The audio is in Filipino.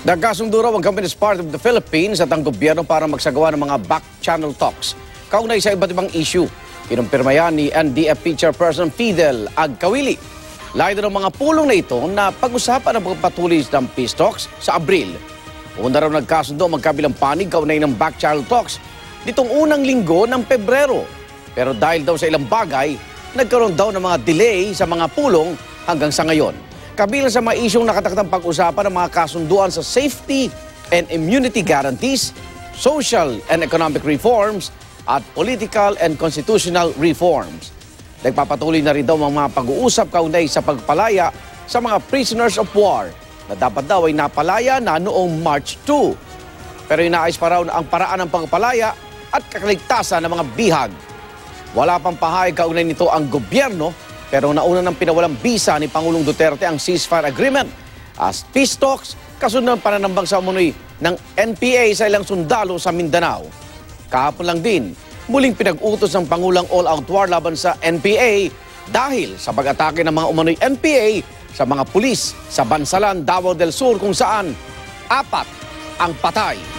Nagkasundo raw ang Communist Party of the Philippines at ang gobyerno para magsagawa ng mga back-channel talks kaugnay sa iba't ibang issue. Kinumpirma yan ni NDFP Chairperson Fidel Agkawili. Layo ng mga pulong na ito na pag-usapan ang pagpatuloy ng peace talks sa Abril. Una raw nagkasundo ang magkabilang panig kaugnay ng back-channel talks nitong unang linggo ng Pebrero. Pero dahil daw sa ilang bagay, nagkaroon daw ng mga delay sa mga pulong hanggang sa ngayon. Kabilang sa mga isyong nakatakdang pag-usapan ng mga kasunduan sa safety and immunity guarantees, social and economic reforms, at political and constitutional reforms. Nagpapatuloy na rin daw ang mga pag-uusap kaugnay sa pagpalaya sa mga prisoners of war na dapat daw ay napalaya na noong March 2. Pero inaayos pa raw ang paraan ng pagpalaya at kakaligtasan ng mga bihag. Wala pang pahayag kaugnay nito ang gobyerno, pero nauna nang pinawalang bisa ni Pangulong Duterte ang ceasefire agreement as peace talks kasunod ng pananambang sa umunoy ng NPA sa ilang sundalo sa Mindanao. Kahapon lang din, muling pinag-utos ng Pangulang all-out war laban sa NPA dahil sa pag-atake ng mga umano'y NPA sa mga pulis sa Bansalan, Davao del Sur kung saan 4 ang patay.